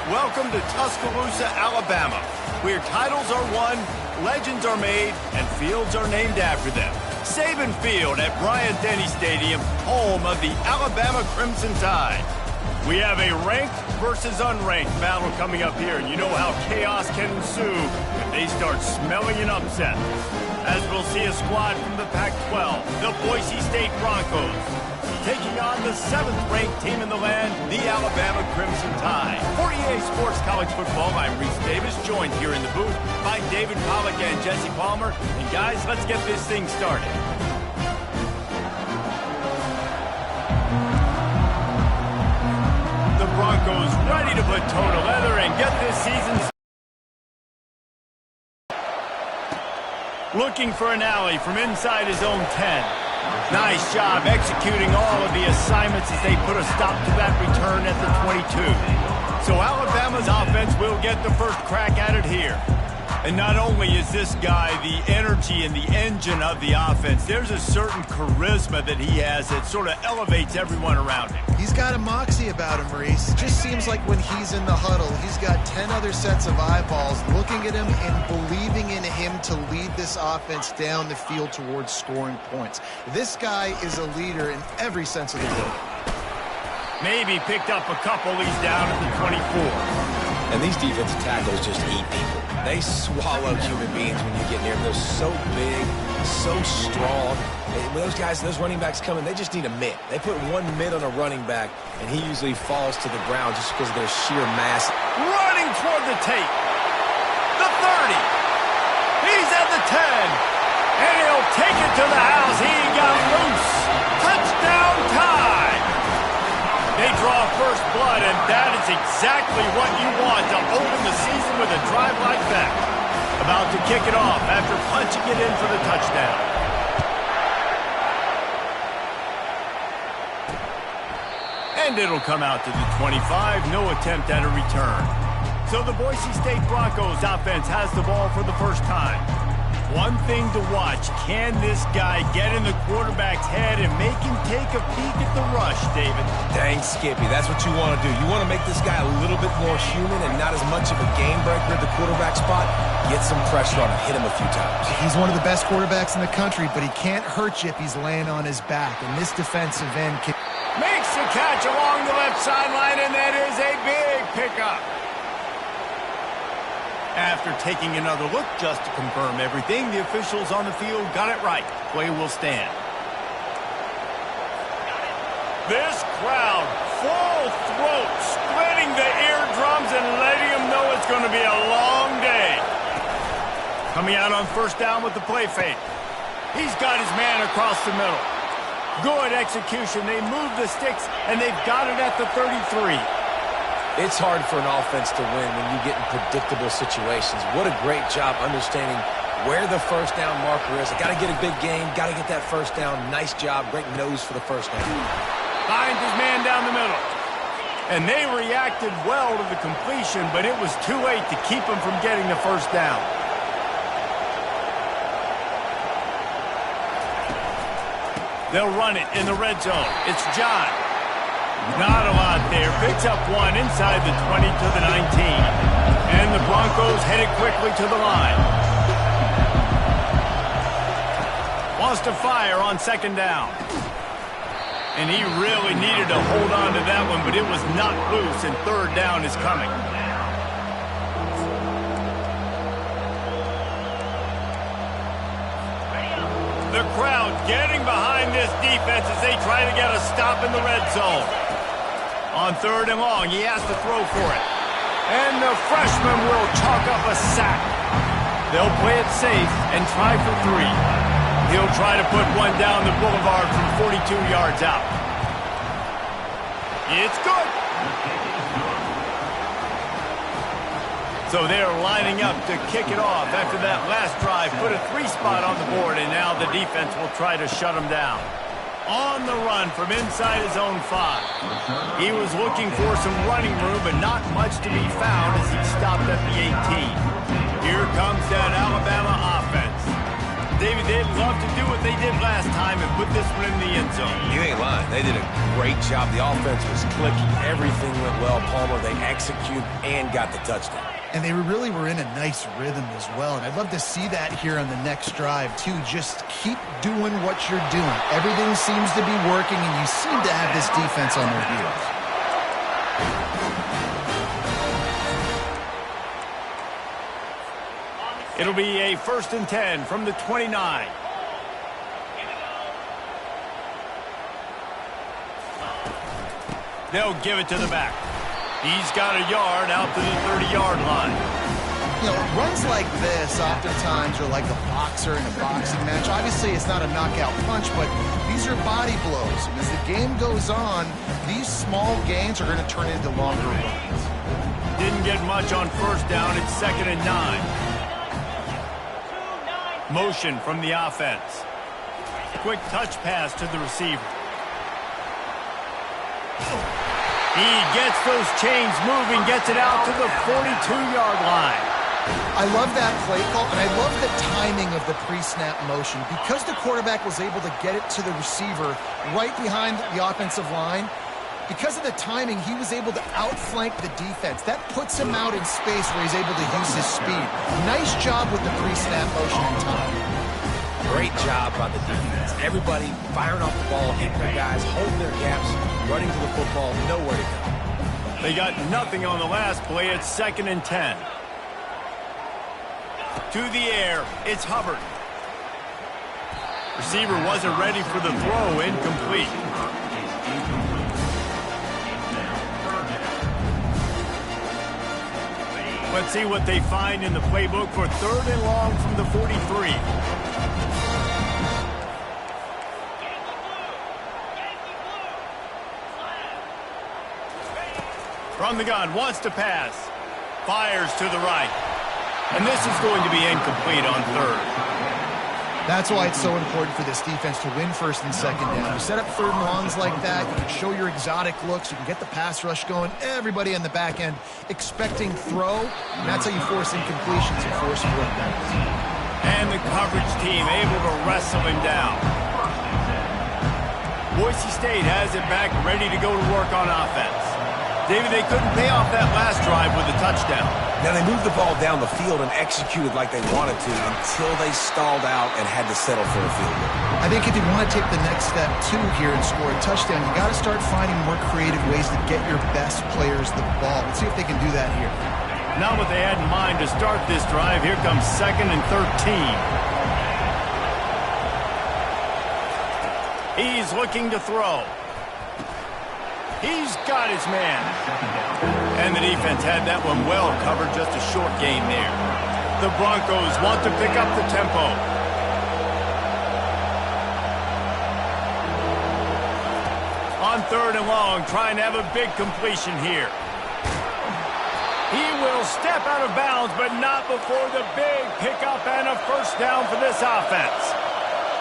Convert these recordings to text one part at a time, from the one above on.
Welcome to Tuscaloosa, Alabama, where titles are won, legends are made, and fields are named after them. Saban Field at Bryant-Denny Stadium, home of the Alabama Crimson Tide. We have a ranked versus unranked battle coming up here, and you know how chaos can ensue if they start smelling an upset. As we'll see a squad from the Pac-12, the Boise State Broncos, taking on the 7th-ranked team in the land, the Alabama Crimson Tide. For EA Sports College Football, I'm Reese Davis, joined here in the booth by David Pollack and Jesse Palmer. And guys, let's get this thing started. The Broncos ready to put toe to leather and get this season started. Looking for an alley from inside his own 10. Nice job executing all of the assignments as they put a stop to that return at the 22. So Alabama's offense will get the first crack at it here. And not only is this guy the energy and the engine of the offense, there's a certain charisma that he has that sort of elevates everyone around him. He's got a moxie about him, Reese. It just seems like when he's in the huddle, he's got 10 other sets of eyeballs looking at him and believing in him to lead this offense down the field towards scoring points. This guy is a leader in every sense of the word. Maybe picked up a couple. He's down at the 24. And these defensive tackles just eat people. They swallow human beings when you get near them. They're so big, so strong. When those guys, those running backs come in, they just need a mitt. They put one mitt on a running back, and he usually falls to the ground just because of their sheer mass. Running toward the tape. The 30. He's at the 10. And he'll take it to the house. He got loose. Touchdown Tide. They draw first blood, and that is exactly what you want to open the season with a drive like that. About to kick it off after punching it in for the touchdown. And it'll come out to the 25. No attempt at a return. So the Boise State Broncos offense has the ball for the first time. One thing to watch, can this guy get in the quarterback's head and make him take a peek at the rush, David? Dang, Skippy, that's what you want to do. You want to make this guy a little bit more human and not as much of a game breaker at the quarterback spot. Get some pressure on him, hit him a few times. He's one of the best quarterbacks in the country, but he can't hurt you if he's laying on his back. And this defensive end can... Makes the catch along the left sideline, and that is a big pickup. After taking another look just to confirm everything, the officials on the field got it right. Play will stand. This crowd, full throat, splitting the eardrums and letting them know it's going to be a long day. Coming out on first down with the play fake. He's got his man across the middle. Good execution. They move the sticks, and they've got it at the 33. It's hard for an offense to win when you get in predictable situations. What a great job understanding where the first down marker is. Got to get a big game, got to get that first down. Nice job, great nose for the first down. Finds his man down the middle. And they reacted well to the completion, but it was too late to keep him from getting the first down. They'll run it in the red zone. It's John. Not a lot there. Picks up one inside the 20 to the 19. And the Broncos headed quickly to the line. Wants to fire on second down. And he really needed to hold on to that one, but it was not loose, and third down is coming. The crowd getting behind this defense as they try to get a stop in the red zone. On third and long, he has to throw for it. And the freshman will chalk up a sack. They'll play it safe and try for 3. He'll try to put one down the boulevard from 42 yards out. It's good. So they're lining up to kick it off after that last drive. Put a 3 spot on the board, and now the defense will try to shut them down. On the run from inside his own 5. He was looking for some running room, but not much to be found as he stopped at the 18. Here comes that Alabama offense. David, they'd love to do what they did last time and put this one in the end zone. You ain't lying. They did a great job. The offense was clicking. Everything went well. Palmer, they executed and got the touchdown. And they really were in a nice rhythm as well. And I'd love to see that here on the next drive, too. Just keep doing what you're doing. Everything seems to be working, and you seem to have this defense on their heels. It'll be a 1st and 10 from the 29. They'll give it to the back. He's got a yard out to the 30-yard line. You know, runs like this oftentimes are like a boxer in a boxing match. Obviously, it's not a knockout punch, but these are body blows. And as the game goes on, these small gains are going to turn into longer runs. Didn't get much on 1st down. It's 2nd and 9. Motion from the offense. Quick touch pass to the receiver. He gets those chains moving, gets it out to the 42-yard line. I love that play call, and I love the timing of the pre-snap motion. Because the quarterback was able to get it to the receiver right behind the offensive line, because of the timing, he was able to outflank the defense. That puts him out in space where he's able to use his speed. Nice job with the pre-snap motion and time. Great job by the defense. Everybody firing off the ball, hitting their guys, holding their gaps, running to the football, nowhere to go. They got nothing on the last play. It's 2nd and 10. To the air, it's Hubbard. Receiver wasn't ready for the throw, incomplete. Let's see what they find in the playbook for 3rd and long from the 43. From the gun, wants to pass. Fires to the right. And this is going to be incomplete on 3rd. That's why it's so important for this defense to win 1st and 2nd down. You set up 3rd and longs like that, you can show your exotic looks, you can get the pass rush going, everybody on the back end expecting throw, and that's how you force incompletions and force fourth downs. And the coverage team able to wrestle him down. Boise State has it back, ready to go to work on offense. David, they couldn't pay off that last drive with a touchdown. Now, they moved the ball down the field and executed like they wanted to until they stalled out and had to settle for a field goal. I think if you want to take the next step, too, here and score a touchdown, you got to start finding more creative ways to get your best players the ball. Let's see if they can do that here. Not what they had in mind to start this drive. Here comes 2nd and 13. He's looking to throw. He's got his man. And the defense had that one well covered, just a short gain there. The Broncos want to pick up the tempo. On 3rd and long, trying to have a big completion here. He will step out of bounds, but not before the big pickup and a 1st down for this offense.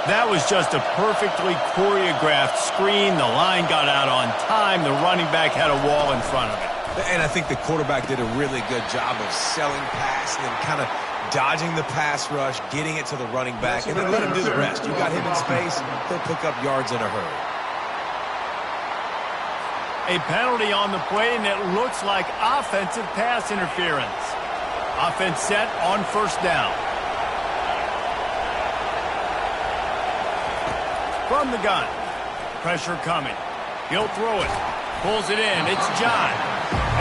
That was just a perfectly choreographed screen. The line got out on time. The running back had a wall in front of it. And I think the quarterback did a really good job of selling pass and then kind of dodging the pass rush, getting it to the running back, and then let him do the rest. You got him in space, he'll pick up yards in a hurry. A penalty on the play, and it looks like offensive pass interference. Offense set on 1st down. From the gun. Pressure coming. He'll throw it. Pulls it in. It's John.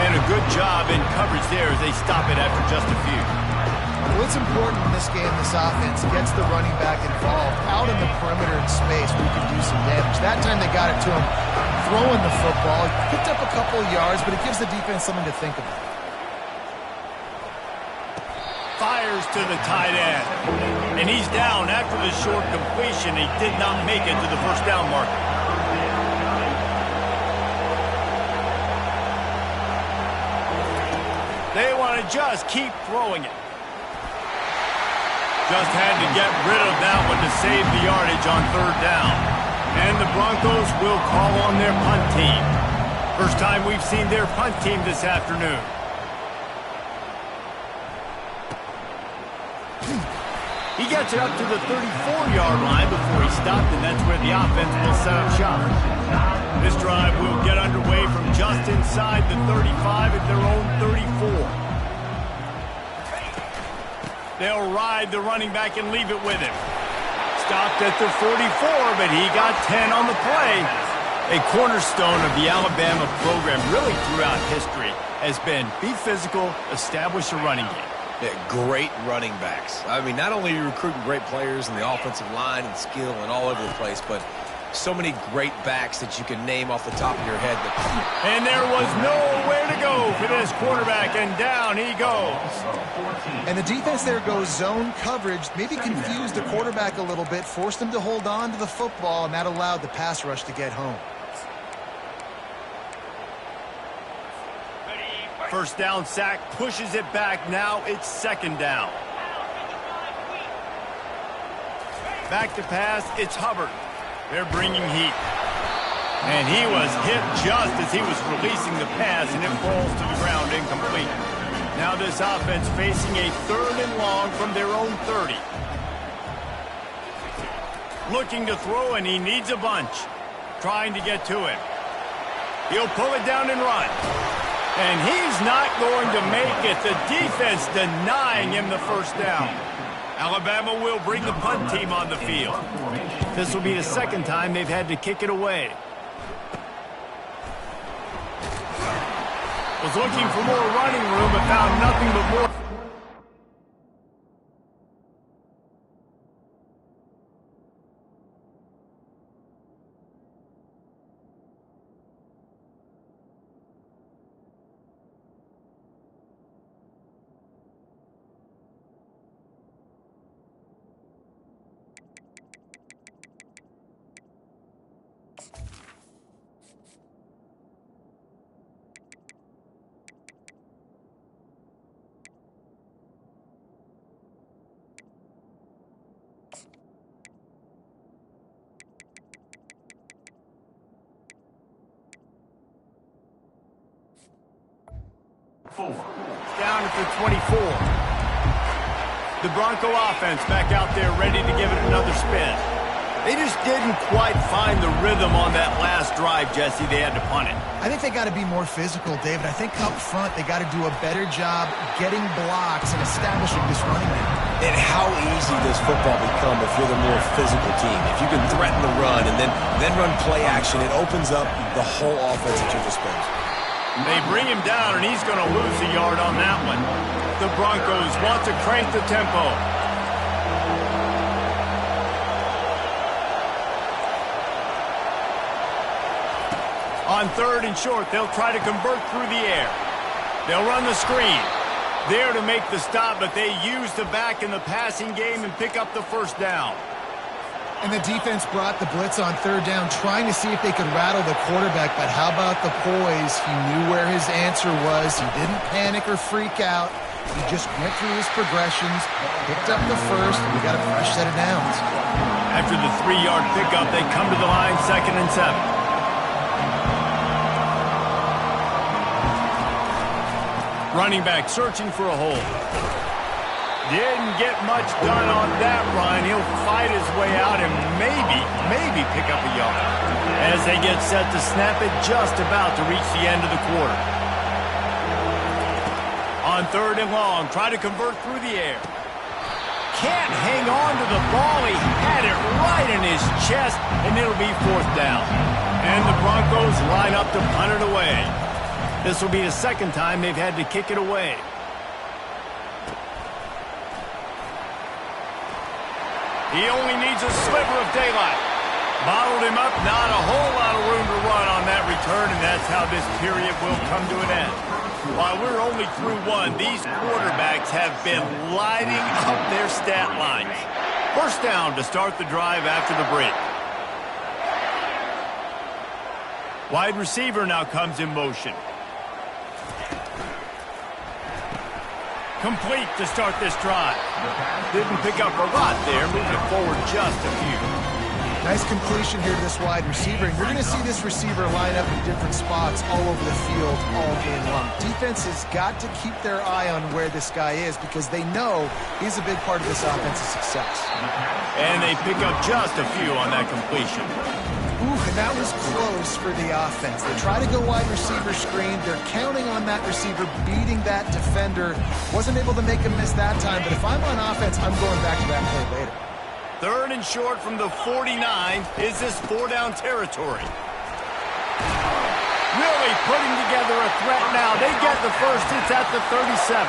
And a good job in coverage there as they stop it after just a few. What's important in this game, this offense gets the running back involved out in the perimeter in space where you can do some damage. That time they got it to him throwing the football. He picked up a couple of yards, but it gives the defense something to think about. Fires to the tight end. And he's down after the short completion. He did not make it to the 1st down marker. They want to just keep throwing it. Just had to get rid of that one to save the yardage on 3rd down. And the Broncos will call on their punt team. First time we've seen their punt team this afternoon. He gets it up to the 34-yard line before he stopped, and that's where the offense will set up shop. This drive will get underway from just inside the 35 at their own 34. They'll ride the running back and leave it with him. Stopped at the 44, but he got 10 on the play. A cornerstone of the Alabama program really throughout history has been be physical, establish a running game. Yeah, great running backs. I mean, not only are you recruiting great players in the offensive line and skill and all over the place, but so many great backs that you can name off the top of your head. And there was nowhere to go for this quarterback, and down he goes. And the defense there goes zone coverage, maybe confused the quarterback a little bit, forced him to hold on to the football, and that allowed the pass rush to get home. First down sack, pushes it back. Now it's second down. Back to pass, it's Hubbard. They're bringing heat. And he was hit just as he was releasing the pass, and it falls to the ground incomplete. Now this offense facing a 3rd and long from their own 30. Looking to throw, and he needs a bunch. Trying to get to it. He'll pull it down and run. And he's not going to make it. The defense denying him the first down. Alabama will bring the punt team on the field. This will be the second time they've had to kick it away. Was looking for more running room, but found nothing but more. Down at the 24. The Bronco offense back out there ready to give it another spin. They just didn't quite find the rhythm on that last drive, Jesse. They had to punt it. I think they got to be more physical, David. I think up front they got to do a better job getting blocks and establishing this running game. And how easy does football become if you're the more physical team? If you can threaten the run and then run play action, it opens up the whole offense at your disposal. They bring him down, and he's going to lose a yard on that one. The Broncos want to crank the tempo. On 3rd and short, they'll try to convert through the air. They'll run the screen. There to make the stop, but they use the back in the passing game and pick up the first down. And the defense brought the blitz on 3rd down, trying to see if they could rattle the quarterback. But how about the poise? He knew where his answer was. He didn't panic or freak out. He just went through his progressions, picked up the first, and we got a fresh set of downs. After the 3-yard pickup, they come to the line 2nd and 7. Running back searching for a hole. Didn't get much done on that run. He'll fight his way out and maybe pick up a yard. As they get set to snap it, just about to reach the end of the quarter. On 3rd and long, try to convert through the air. Can't hang on to the ball. He had it right in his chest, and it'll be 4th down. And the Broncos line up to punt it away. This will be the second time they've had to kick it away. He only needs a sliver of daylight. Bottled him up, not a whole lot of room to run on that return, and that's how this period will come to an end. While we're only through one, these quarterbacks have been lighting up their stat lines. First down to start the drive after the break. Wide receiver now comes in motion. Complete to start this drive. Didn't pick up a lot there, moving it forward just a few. Nice completion here to this wide receiver, and you're going to see this receiver line up in different spots all over the field all game long. Defense has got to keep their eye on where this guy is because they know he's a big part of this offense's success. And they pick up just a few on that completion. Ooh, and that was close for the offense. They try to go wide receiver screen. They're counting on that receiver beating that defender. Wasn't able to make him miss that time, but if I'm on offense, I'm going back to that play later. 3rd and short from the 49. Is this 4-down territory? Really putting together a threat now. They get the first. It's at the 37.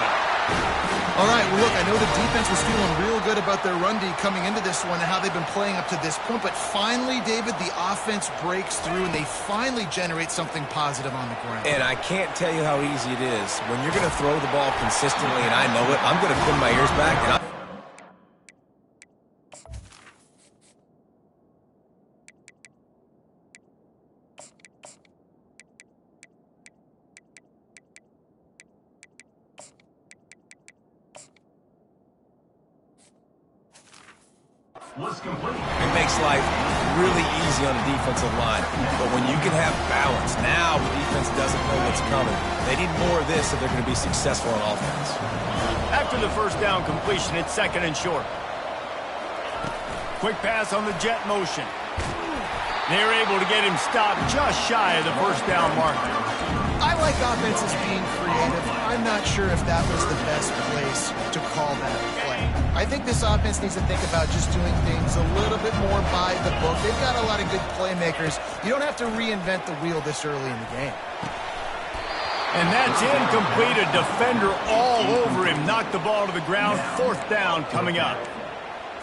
All right, well, look, I know the defense was feeling real good about their run D coming into this one and how they've been playing up to this point, but finally, David, the offense breaks through and they finally generate something positive on the ground. And I can't tell you how easy it is. When you're going to throw the ball consistently, and I know it, I'm going to pin my ears back, and it makes life really easy on the defensive line. But when you can have balance, now the defense doesn't know what's coming. They need more of this if they're going to be successful on offense. After the first down completion, it's 2nd and short. Quick pass on the jet motion. They're able to get him stopped just shy of the first down marker. I like offenses being creative. I'm not sure if that was the best place to call that play. I think this offense needs to think about just doing things a little bit more by the book. They've got a lot of good playmakers. You don't have to reinvent the wheel this early in the game. And that's incomplete. A defender all over him. Knocked the ball to the ground. 4th down coming up.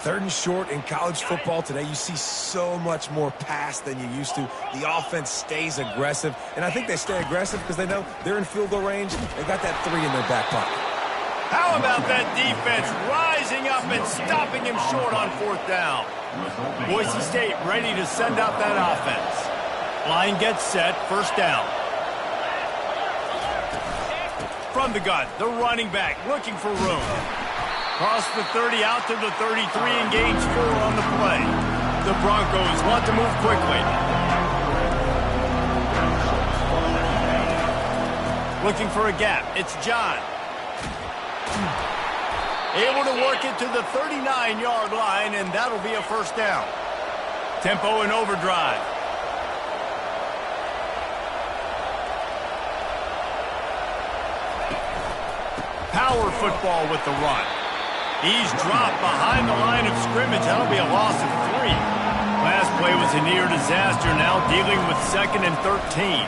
3rd and short in college football today, you see so much more pass than you used to. The offense stays aggressive, and I think they stay aggressive because they know they're in field goal range. They got that 3 in their back pocket. How about that defense rising up and stopping him short on 4th down? Boise State ready to send out that offense. Line gets set, 1st down. From the gun, the running back looking for room. Cross the 30 out to the 33 and gains 4 on the play. The Broncos want to move quickly. Looking for a gap. It's John. Able to work it to the 39-yard line, and that'll be a 1st down. Tempo and overdrive. Power football with the run. He's dropped behind the line of scrimmage. That'll be a loss of 3. Last play was a near disaster. Now dealing with 2nd and 13.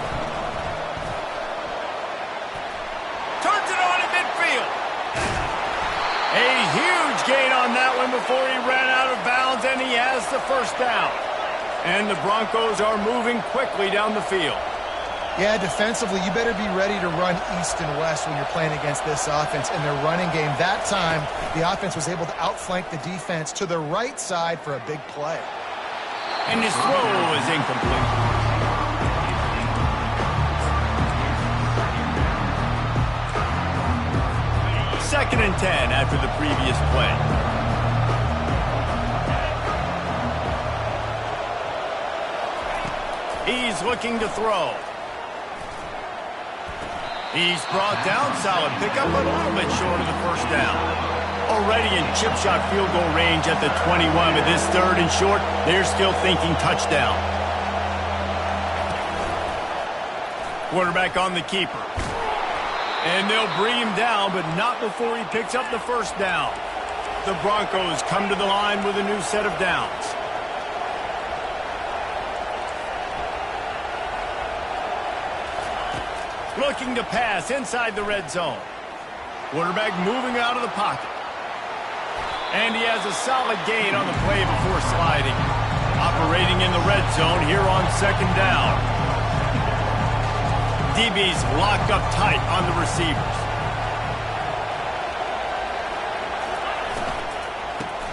Turns it on in midfield. A huge gain on that one before he ran out of bounds, and he has the 1st down. And the Broncos are moving quickly down the field. Yeah, defensively, you better be ready to run east and west when you're playing against this offense in their running game. That time, the offense was able to outflank the defense to the right side for a big play. And his throw is incomplete. Second and 10 after the previous play. He's looking to throw. He's brought down. Solid pickup, but a little bit short of the 1st down. Already in chip shot field goal range at the 21, but this 3rd and short, they're still thinking touchdown. Quarterback on the keeper. And they'll bring him down, but not before he picks up the 1st down. The Broncos come to the line with a new set of downs. Looking to pass inside the red zone. Quarterback moving out of the pocket. And he has a solid gain on the play before sliding. Operating in the red zone here on 2nd down. DB's locked up tight on the receivers.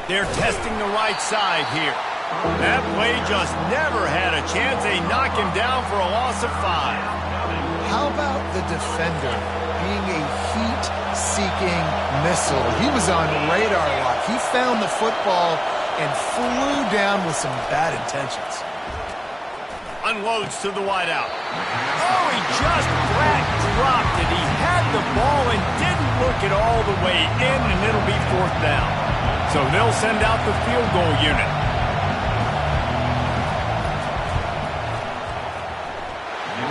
They're testing the right side here. That play just never had a chance. They knock him down for a loss of 5. How about the defender being a heat-seeking missile? He was on radar lock. He found the football and flew down with some bad intentions. Unloads to the wideout. Oh, he just flat dropped it. He had the ball and didn't look it all the way in, and it'll be 4th down. So they'll send out the field goal unit.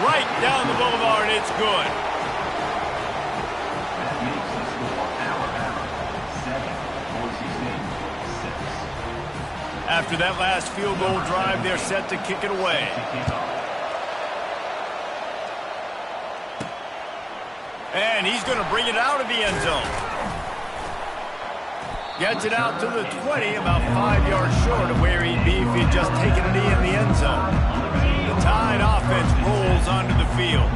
Right down the boulevard, it's good. After that last field goal drive, they're set to kick it away. And he's going to bring it out of the end zone. Gets it out to the 20, about 5 yards short of where he'd be if he'd just taken a knee in the end zone. The Tide offense rolls onto the field.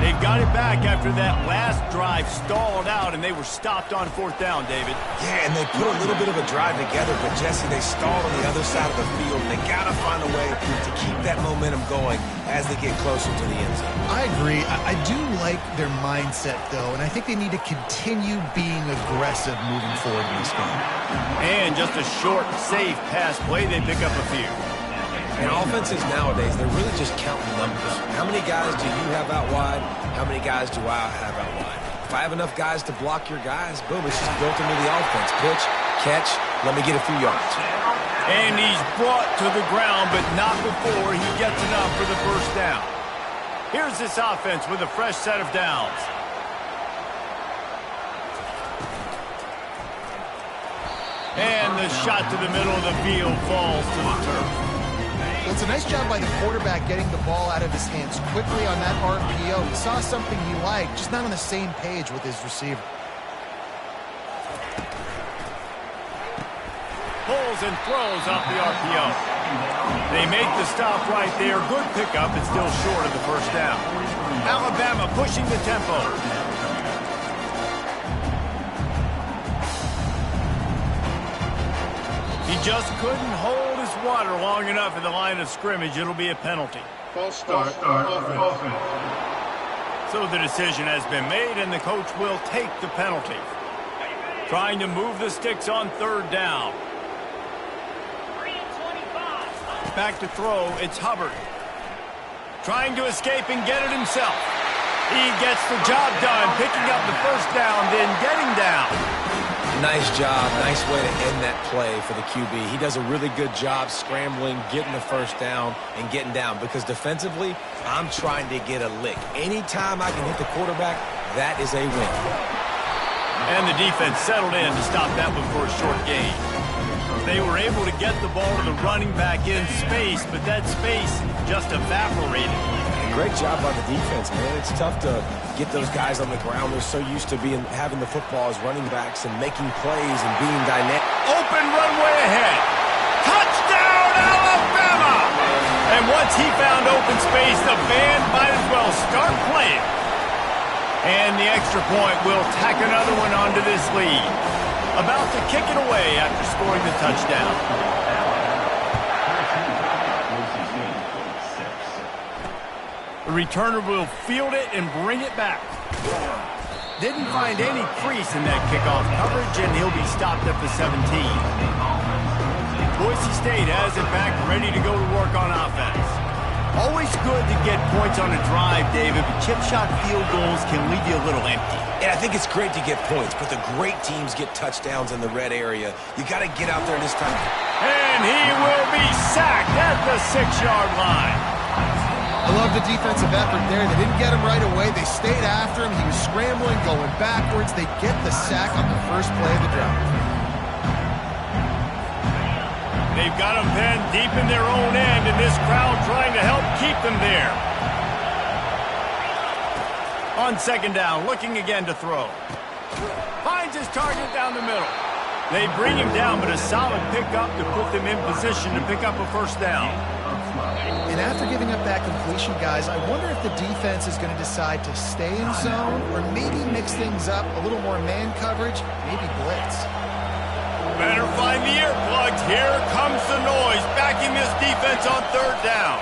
They've got it back after that last drive stalled out, and they were stopped on 4th down, David. Yeah, and they put a little bit of a drive together, but, Jesse, they stalled on the other side of the field, and they got to find a way to keep that momentum going as they get closer to the end zone. I agree. I do like their mindset, though, and I think they need to continue being aggressive moving forward in this game. And just a short, safe pass play, they pick up a few. And offenses nowadays, they're really just counting numbers. How many guys do you have out wide? How many guys do I have out wide? If I have enough guys to block your guys, boom, it's just built into the offense. Pitch, catch, let me get a few yards. And he's brought to the ground, but not before he gets enough for the 1st down. Here's this offense with a fresh set of downs. And the shot to the middle of the field falls to the turf. Well, it's a nice job by the quarterback getting the ball out of his hands quickly on that RPO. He saw something he liked, just not on the same page with his receiver. Pulls and throws off the RPO. They make the stop right there. Good pickup, but still short of the 1st down. Alabama pushing the tempo. He just couldn't hold his water long enough in the line of scrimmage. It'll be a penalty. False start, offense. So the decision has been made, and the coach will take the penalty. Trying to move the sticks on 3rd down. Back to throw, it's Hubbard. Trying to escape and get it himself. He gets the job done, picking up the 1st down, then getting down. Nice job. Nice way to end that play for the QB. He does a really good job scrambling, getting the 1st down, and getting down. Because defensively, I'm trying to get a lick. Anytime I can hit the quarterback, that is a win. And the defense settled in to stop that one for a short gain. They were able to get the ball to the running back in space, but that space just evaporated. Great job by the defense, man. It's tough to get those guys on the ground. They're so used to having the football as running backs and making plays and being dynamic. Open runway ahead. Touchdown, Alabama! And once he found open space, the band might as well start playing. And the extra point will tack another one onto this lead. About to kick it away after scoring the touchdown. The returner will field it and bring it back. Didn't find any crease in that kickoff coverage, and he'll be stopped at the 17. Boise State has it back, ready to go to work on offense. Always good to get points on a drive, David, but chip shot field goals can leave you a little empty. And I think it's great to get points, but the great teams get touchdowns in the red area. You got to get out there this time. And he will be sacked at the 6-yard line. I love the defensive effort there. They didn't get him right away. They stayed after him. He was scrambling, going backwards. They get the sack on the first play of the drive. They've got them penned deep in their own end, and this crowd trying to help keep them there. On 2nd down, looking again to throw. Finds his target down the middle. They bring him down, but a solid pickup to put them in position to pick up a 1st down. And after giving up that completion, guys, I wonder if the defense is going to decide to stay in zone or maybe mix things up, a little more man coverage, maybe blitz. Better find the earplugs. Here comes the noise, backing this defense on 3rd down.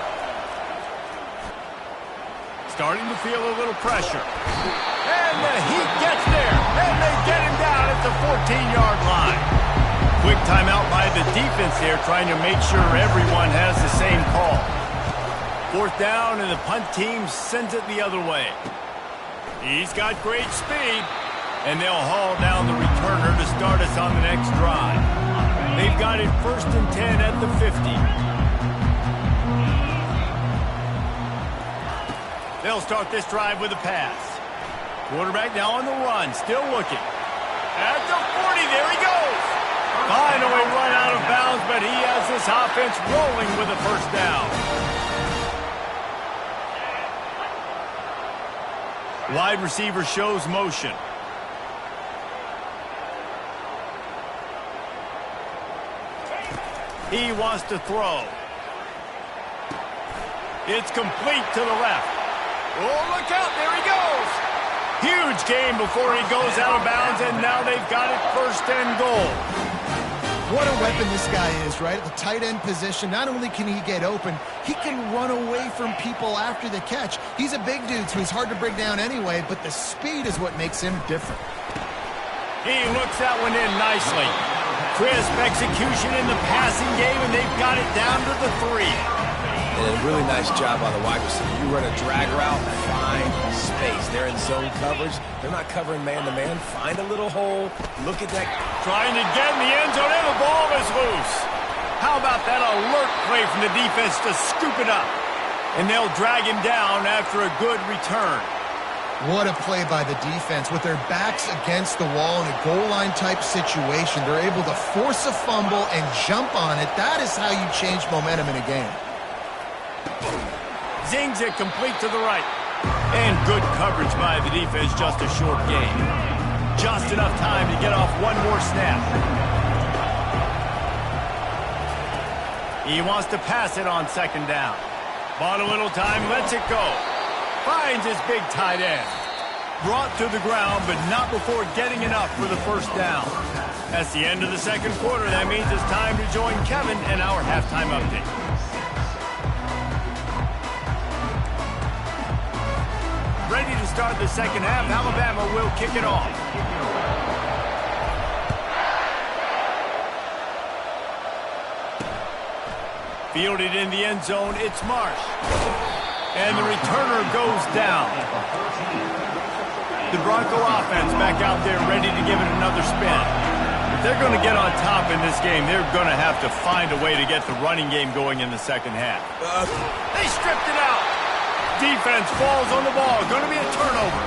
Starting to feel a little pressure. And the heat gets there, and they get him down at the 14-yard line. Quick timeout by the defense there, trying to make sure everyone has the same call. 4th down, and the punt team sends it the other way. He's got great speed, and they'll haul down the returner to start us on the next drive. They've got it 1st and 10 at the 50. They'll start this drive with a pass. Quarterback now on the run, still looking. At the 40, there he goes. Finally run out of bounds, but he has this offense rolling with a 1st down. Wide receiver shows motion. He wants to throw. It's complete to the left. Oh, look out, there he goes. Huge gain before he goes out of bounds, and now they've got it 1st and goal. What a weapon this guy is, right? At the tight end position, not only can he get open, he can run away from people after the catch. He's a big dude, so he's hard to bring down anyway, but the speed is what makes him different. He looks that one in nicely. Crisp execution in the passing game, and they've got it down to the 3. And a really nice job by the wide receiver. You run a drag route, find space. They're in zone coverage. They're not covering man-to-man. Find a little hole. Look at that. Trying to get in the end zone, and the ball is loose. How about that alert play from the defense to scoop it up? And they'll drag him down after a good return. What a play by the defense. With their backs against the wall in a goal line type situation, they're able to force a fumble and jump on it. That is how you change momentum in a game. Zings it complete to the right. And good coverage by the defense, just a short gain. Just enough time to get off one more snap. He wants to pass it on 2nd down. Bought a little time, lets it go. Finds his big tight end. Brought to the ground, but not before getting enough for the 1st down. That's the end of the 2nd quarter. That means it's time to join Kevin and our halftime update. Ready to start the 2nd half. Alabama will kick it off. Fielded in the end zone, it's Marsh. And the returner goes down. The Bronco offense back out there ready to give it another spin. If they're going to get on top in this game, they're going to have to find a way to get the running game going in the 2nd half. They stripped it out. Defense falls on the ball. Going to be a turnover.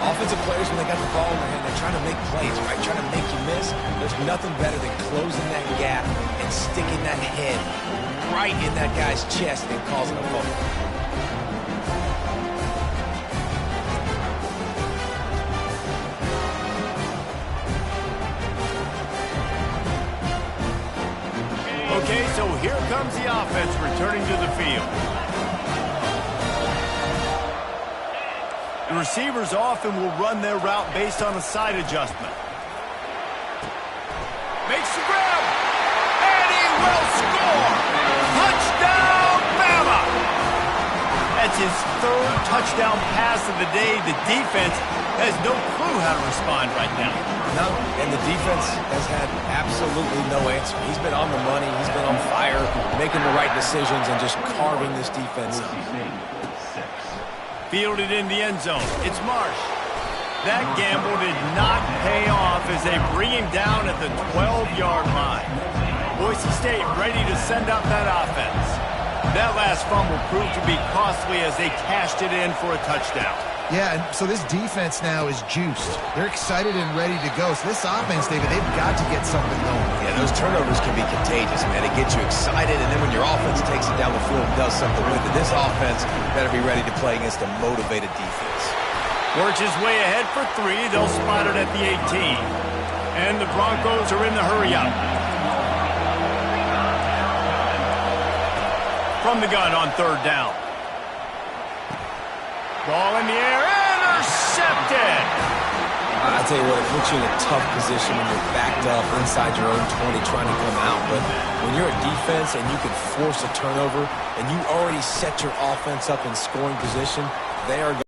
Offensive players, when they got the ball in their hand, they're trying to make plays, right? Trying to make you miss. There's nothing better than closing that gap and sticking that head right in that guy's chest and causing a fumble. Okay, so here comes the offense returning to the field. The receivers often will run their route based on a side adjustment. Makes the grab, and he will score! Touchdown, Bama! That's his 3rd touchdown pass of the day. The defense has no clue how to respond right now. No, and the defense has had absolutely no answer. He's been on the money. He's been on fire, making the right decisions and just carving this defense up. Fielded in the end zone. It's Marsh. That gamble did not pay off as they bring him down at the 12-yard line. Boise State ready to send out that offense. That last fumble proved to be costly as they cashed it in for a touchdown. Yeah, and so this defense now is juiced. They're excited and ready to go. So this offense, David, they've got to get something going. Yeah, those turnovers can be contagious, man. It gets you excited, and then when your offense takes it down the field and does something with it, this offense better be ready to play against a motivated defense. Works his way ahead for 3. They'll spot it at the 18. And the Broncos are in the hurry-up. From the gun on 3rd down. Ball in the air, intercepted! I tell you what, it puts you in a tough position when you're backed up inside your own 20 trying to come out. But when you're a defense and you can force a turnover and you already set your offense up in scoring position, they are going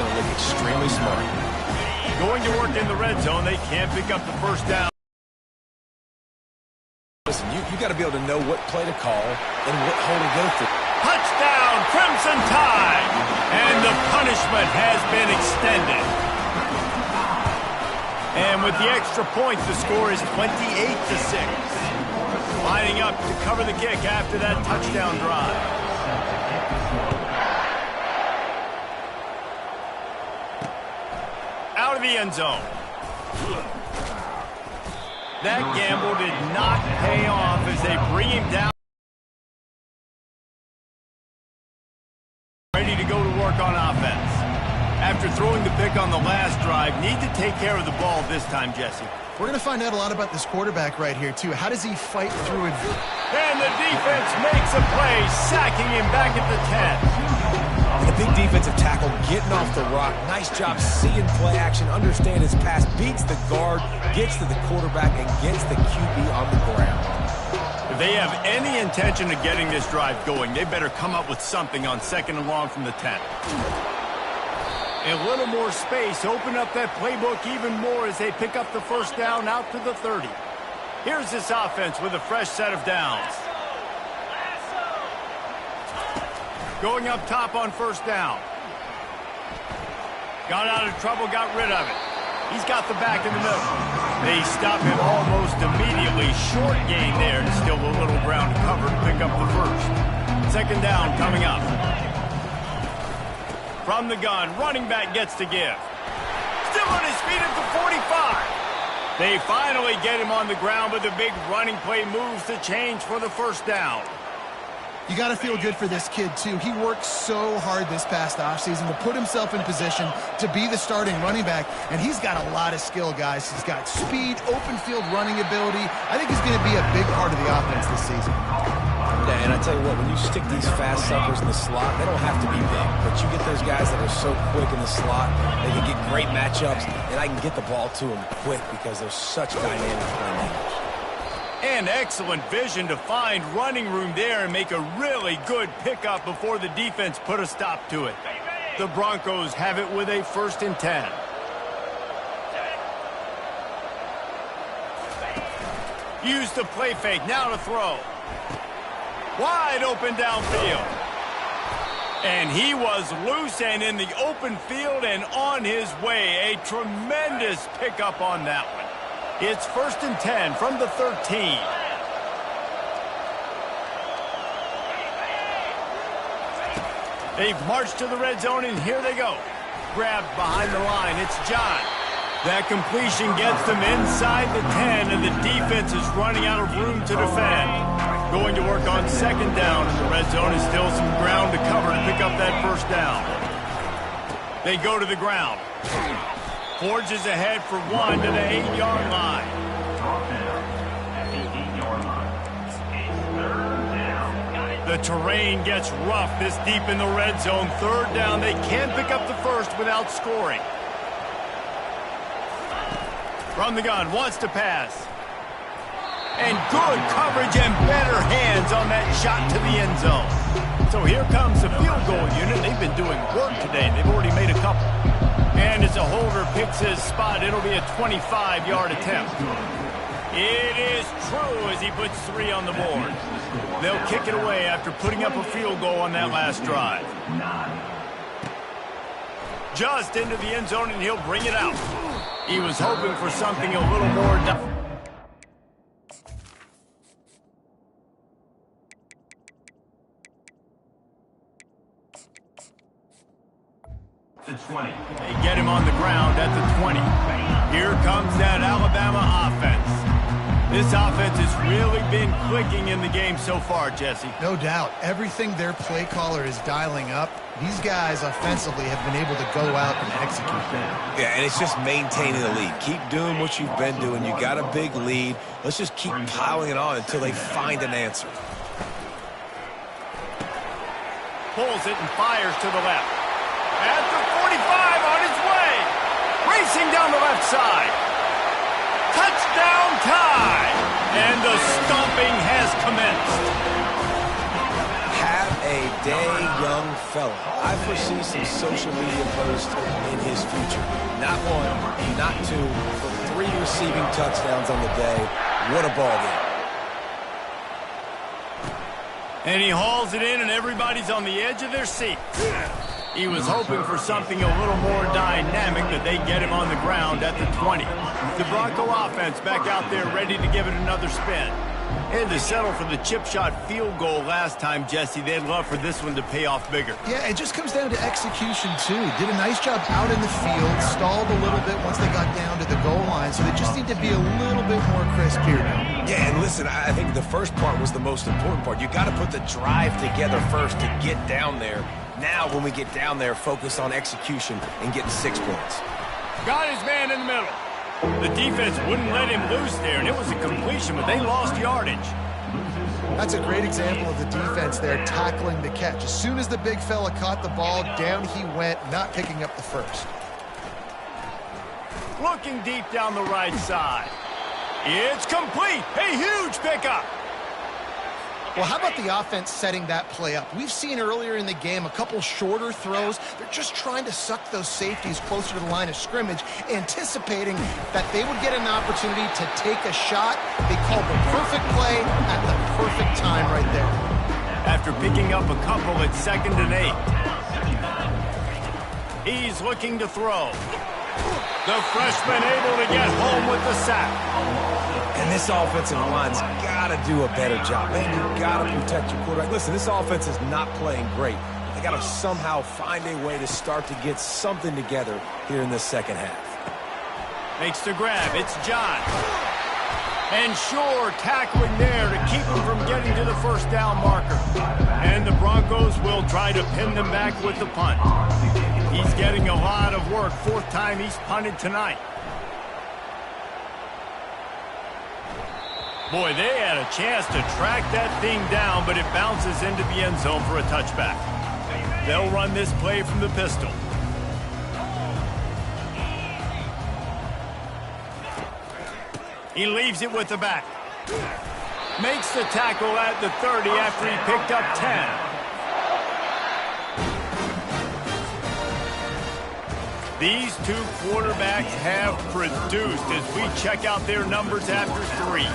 to look extremely smart. Going to work in the red zone. They can't pick up the first down. Listen, you got to be able to know what play to call and what hole to go through. Touchdown, Crimson Tide! And the punishment has been extended. And with the extra points, the score is 28-6. Lining up to cover the kick after that touchdown drive. Out of the end zone. That gamble did not pay off as they bring him down. Ready to go to work on offense. After throwing the pick on the last drive, need to take care of the ball this time, Jesse. We're going to find out a lot about this quarterback right here, too. How does he fight through it? And the defense makes a play, sacking him back at the 10. And the big defensive tackle getting off the rock. Nice job seeing play action, understand his pass, beats the guard, gets to the quarterback, and gets the QB on the ground. If they have any intention of getting this drive going, they better come up with something on 2nd and long from the 10. A little more space, open up that playbook even more as they pick up the first down out to the 30. Here's this offense with a fresh set of downs. Going up top on first down. Got out of trouble, got rid of it. He's got the back in the middle. They stop him almost immediately. Short gain there, and still a little ground covered to pick up the first. 2nd down coming up. From the gun, running back gets to give. Still on his feet at the 45. They finally get him on the ground, but the big running play moves the change for the first down. You got to feel good for this kid, too. He worked so hard this past offseason to put himself in position to be the starting running back, and he's got a lot of skill, guys. He's got speed, open field running ability. I think he's going to be a big part of the offense this season. Yeah, and I tell you what, when you stick these fast suckers in the slot, they don't have to be big, but you get those guys that are so quick in the slot, they can get great matchups, and I can get the ball to them quick because they're such dynamic playmakers. And excellent vision to find running room there and make a really good pickup before the defense put a stop to it. The Broncos have it with a 1st and 10. Use the play fake, now to throw. Wide open downfield. And he was loose and in the open field and on his way. A tremendous pickup on that one. It's 1st and 10 from the 13. They've marched to the red zone, and here they go. Grabbed behind the line. It's John. That completion gets them inside the 10, and the defense is running out of room to defend. Going to work on 2nd down, and the red zone is still some ground to cover to pick up that first down. They go to the ground. Forges ahead for 1 to the 8-yard line. The terrain gets rough this deep in the red zone. 3rd down. They can't pick up the first without scoring. From the gun, wants to pass. And good coverage and better hands on that shot to the end zone. So here comes the field goal unit. They've been doing work today. They've already made a couple. And as a holder picks his spot, it'll be a 25-yard attempt. It is true as he puts 3 on the board. They'll kick it away after putting up a field goal on that last drive. Just into the end zone, and he'll bring it out. He was hoping for something a little more... The 20. They get him on the ground at the 20. Here comes that Alabama offense. This offense has really been clicking in the game so far, Jesse. No doubt. Everything their play caller is dialing up, these guys offensively have been able to go out and execute that. Yeah, and it's just maintaining the lead. Keep doing what you've been doing. You got a big lead. Let's just keep piling it on until they find an answer. Pulls it and fires to the left. At the 45, on his way. Racing down the left side. Touchdown tie. And the stomping has commenced. Have a day, young young fella. I foresee some social media posts in his future. Not one, not two, but 3 receiving touchdowns on the day. What a ball game. And he hauls it in, and everybody's on the edge of their seats. He was hoping for something a little more dynamic, but they get him on the ground at the 20. The Bronco offense back out there ready to give it another spin. And to settle for the chip shot field goal last time, Jesse, they'd love for this one to pay off bigger. Yeah, it just comes down to execution, too. Did a nice job out in the field, stalled a little bit once they got down to the goal line, so they just need to be a little bit more crisp here now. Yeah, and listen, I think the first part was the most important part. You got to put the drive together first to get down there. Now, when we get down there, focus on execution and getting 6 points. Got his man in the middle. The defense wouldn't let him loose there, and it was a completion, but they lost yardage. That's a great example of the defense there tackling the catch. As soon as the big fella caught the ball, down he went, not picking up the first. Looking deep down the right side. It's complete. A huge pickup. Well, how about the offense setting that play up? We've seen earlier in the game a couple shorter throws. They're just trying to suck those safeties closer to the line of scrimmage, anticipating that they would get an opportunity to take a shot. They called the perfect play at the perfect time right there. After picking up a couple at 2nd and 8. He's looking to throw. The freshman able to get home with the sack. And this offensive line's got to do a better job. Man, you got to protect your quarterback. Listen, this offense is not playing great. They got to somehow find a way to start to get something together here in the second half. Makes the grab. It's John. And sure, tackling there to keep him from getting to the first down marker. And the Broncos will try to pin them back with the punt. He's getting a lot of work. 4th time he's punted tonight. Boy, they had a chance to track that thing down, but it bounces into the end zone for a touchback. They'll run this play from the pistol. He leaves it with the back. Makes the tackle at the 30 after he picked up 10. These two quarterbacks have produced as we check out their numbers after 3.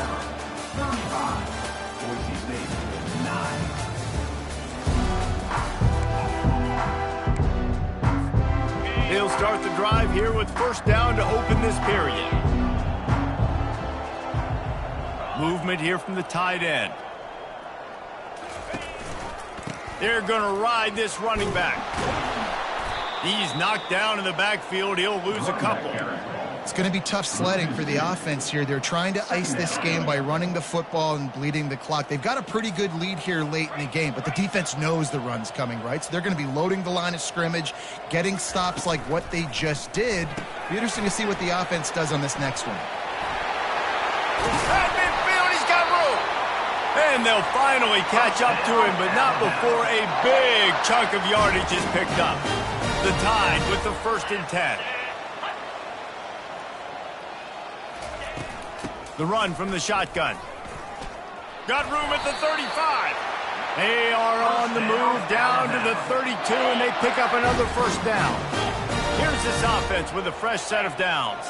Boise State, 9. He'll start the drive here with first down to open this period. Movement here from the tight end. They're going to ride this running back. He's knocked down in the backfield. He'll lose a couple. It's going to be tough sledding for the offense here. They're trying to ice this game by running the football and bleeding the clock. They've got a pretty good lead here late in the game, but the defense knows the run's coming, right? So they're going to be loading the line of scrimmage, getting stops like what they just did. It'll be interesting to see what the offense does on this next one. At midfield, he's got room. And they'll finally catch up to him, but not before a big chunk of yardage is picked up. The Tide with the 1st and 10. The run from the shotgun. Got room at the 35. They are on the move down to the 32, and they pick up another first down. Here's this offense with a fresh set of downs.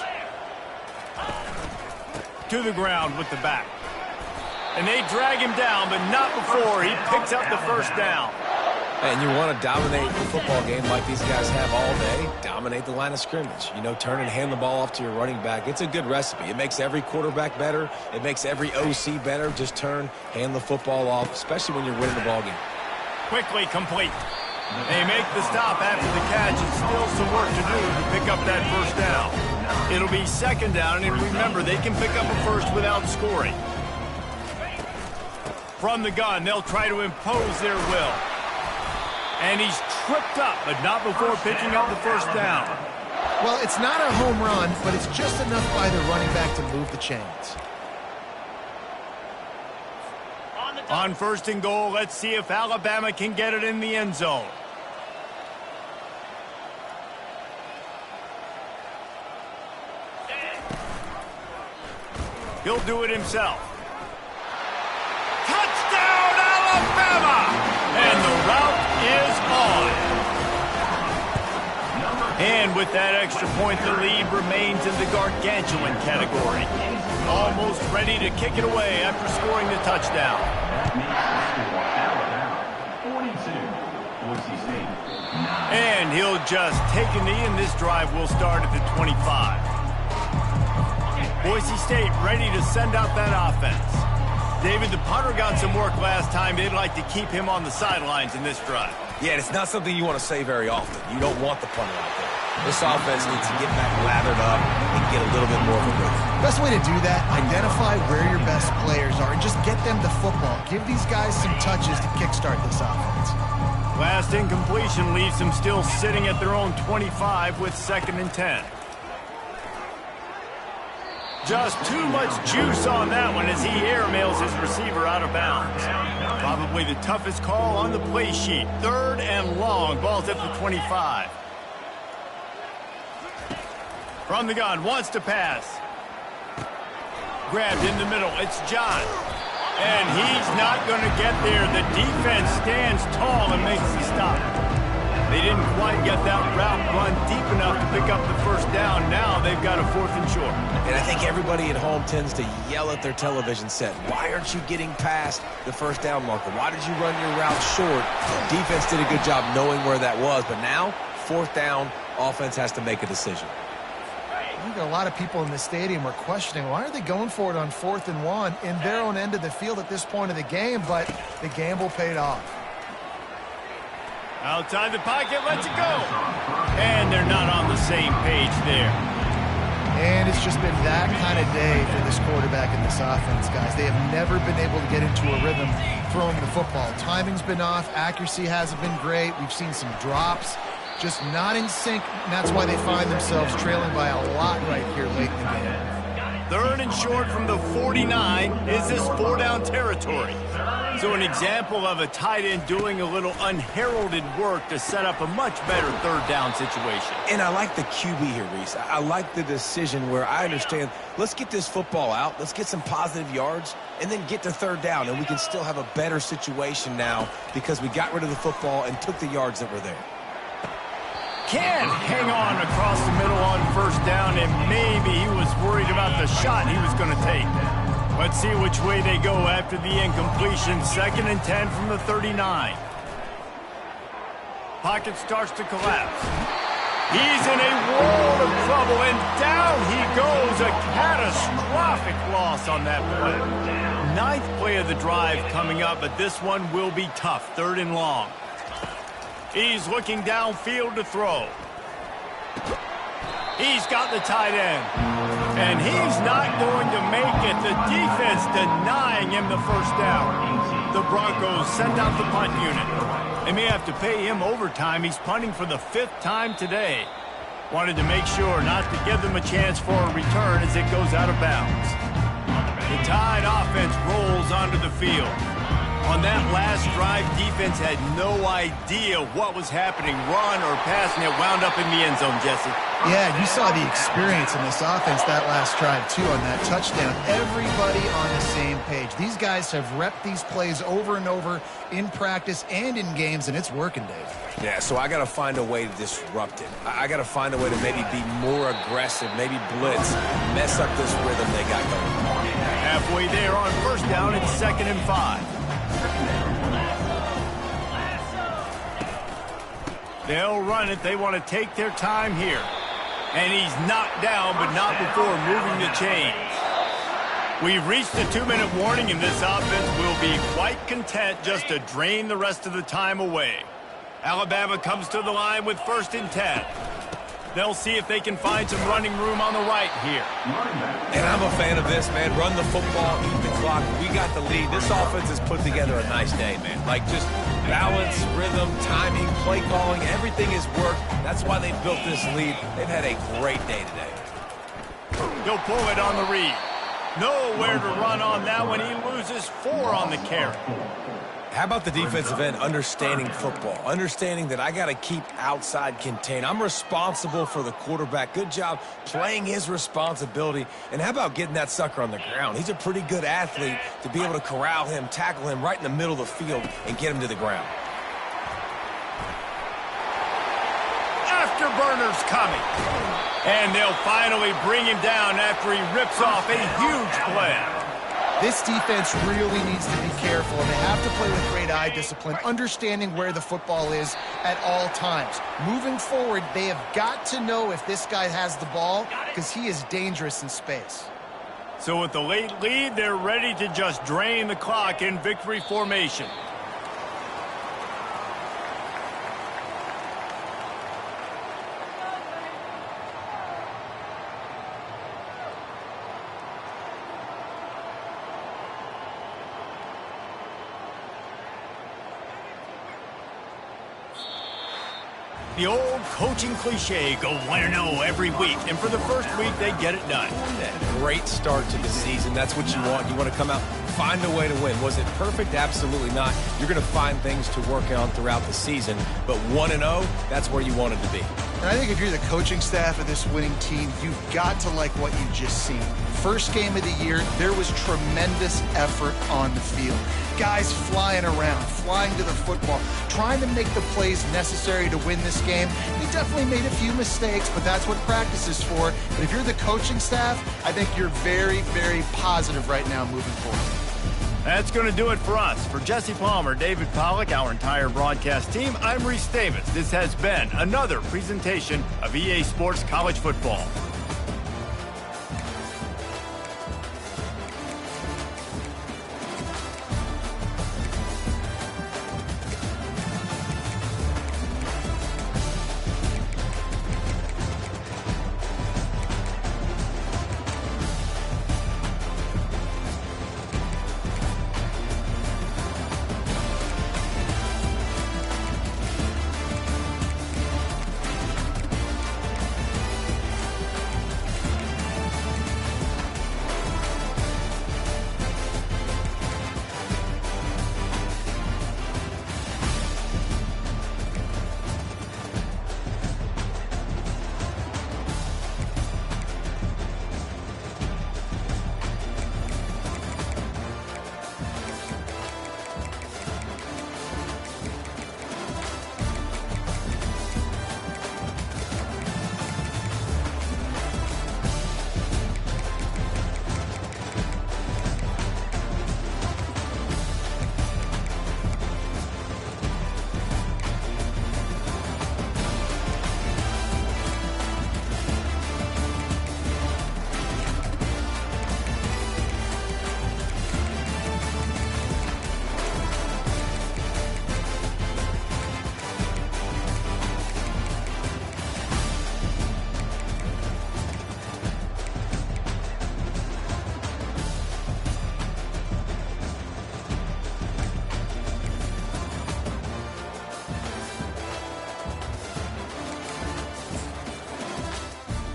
To the ground with the back. And they drag him down, but not before he picks up the first down. And you want to dominate the football game like these guys have all day, dominate the line of scrimmage. You know, turn and hand the ball off to your running back. It's a good recipe. It makes every quarterback better. It makes every OC better. Just turn, hand the football off, especially when you're winning the ball game. Quickly complete. They make the stop after the catch. It's still some work to do to pick up that first down. It'll be 2nd down, and remember, they can pick up a first without scoring. From the gun, they'll try to impose their will. And he's tripped up, but not before picking up the first down. Well, it's not a home run, but it's just enough by the running back to move the chains. On 1st and goal, let's see if Alabama can get it in the end zone. He'll do it himself. Touchdown, Alabama! And the route is on. And with that extra point, the lead remains in the gargantuan category. Almost ready to kick it away after scoring the touchdown. And he'll just take a knee, and this drive will start at the 25. Boise State ready to send out that offense. David, the punter got some work last time. They'd like to keep him on the sidelines in this drive. Yeah, it's not something you want to say very often. You don't want the punter out there. This offense needs to get back lathered up and get a little bit more of a rhythm. Best way to do that, identify where your best players are and just get them the football. Give these guys some touches to kickstart this offense. Last incompletion leaves them still sitting at their own 25 with 2nd and 10. Just too much juice on that one as he airmails his receiver out of bounds. Probably the toughest call on the play sheet. 3rd and long. Ball's at the 25. From the gun, wants to pass. Grabbed in the middle. It's John. And he's not going to get there. The defense stands tall and makes the stop. They didn't quite get that route run deep enough to pick up the 1st down. Now they've got a 4th and short. And I think everybody at home tends to yell at their television set, why aren't you getting past the 1st down marker? Why did you run your route short? Defense did a good job knowing where that was, but now 4th down, offense has to make a decision. I think a lot of people in the stadium are questioning, why are they going for it on 4th and 1 in their own end of the field at this point of the game? But the gamble paid off. Outside the pocket, lets it go. And they're not on the same page there. And it's just been that kind of day for this quarterback and this offense, guys. They have never been able to get into a rhythm throwing the football. Timing's been off. Accuracy hasn't been great. We've seen some drops. Just not in sync, and that's why they find themselves trailing by a lot right here late in the game. 3rd and short from the 49. Is this 4-down territory? So an example of a tight end doing a little unheralded work to set up a much better 3rd down situation. And I like the QB here, Reese. I like the decision where I understand, let's get this football out, let's get some positive yards, and then get to 3rd down, and we can still have a better situation now because we got rid of the football and took the yards that were there. Can't hang on across the middle on 1st down, and maybe he was worried about the shot he was going to take. Let's see which way they go after the incompletion. 2nd and 10 from the 39. Pocket starts to collapse. He's in a world of trouble, and down he goes. A catastrophic loss on that play. 9th play of the drive coming up, but this one will be tough. 3rd and long. He's looking downfield to throw. He's got the tight end. And he's not going to make it. The defense denying him the 1st down. The Broncos send out the punt unit. They may have to pay him overtime. He's punting for the 5th time today. Wanted to make sure not to give them a chance for a return as it goes out of bounds. The Tide offense rolls onto the field. On that last drive, defense had no idea what was happening. Run or pass, and it wound up in the end zone, Jesse. Yeah, you saw the experience in this offense that last drive, too, on that touchdown. Everybody on the same page. These guys have repped these plays over and over in practice and in games, and it's working, Dave. Yeah, so I got to find a way to disrupt it. I got to find a way to maybe be more aggressive, maybe blitz, mess up this rhythm they got going. Halfway there on 1st down, it's 2nd and 5. They'll run it. They want to take their time here. And he's knocked down, but not before moving the chains. We've reached the 2-minute warning, and this offense will be quite content just to drain the rest of the time away. Alabama comes to the line with 1st and 10. They'll see if they can find some running room on the right here. And I'm a fan of this, man. Run the football, eat the clock. We got the lead. This offense has put together a nice day, man. Like, just balance, rhythm, timing, play calling, everything has worked. That's why they built this lead. They've had a great day today. He'll pull it on the read. Nowhere to run on that one. He loses 4 on the carry. How about the defensive end understanding football, understanding that I got to keep outside contained. I'm responsible for the quarterback. Good job playing his responsibility. And how about getting that sucker on the ground? He's a pretty good athlete to be able to corral him, tackle him right in the middle of the field and get him to the ground. afterburners coming. And they'll finally bring him down after he rips off a huge play. This defense really needs to be careful, and they have to play with great eye discipline, understanding where the football is at all times. Moving forward, they have got to know if this guy has the ball, because he is dangerous in space. So with the late lead, they're ready to just drain the clock in victory formation. The old coaching cliche, go 1-0 every week, and for the first week, they get it done. Great start to the season. That's what you want. You want to come out, find a way to win. Was it perfect? Absolutely not. You're going to find things to work on throughout the season, but 1-0, that's where you wanted to be. And I think if you're the coaching staff of this winning team, you've got to like what you've just seen. First game of the year, there was tremendous effort on the field. Guys flying around, flying to the football, trying to make the plays necessary to win this game. They definitely made a few mistakes, but that's what practice is for. But if you're the coaching staff, I think you're very, very positive right now moving forward. That's going to do it for us. For Jesse Palmer, David Pollack, our entire broadcast team, I'm Reese Davis. This has been another presentation of EA Sports College Football.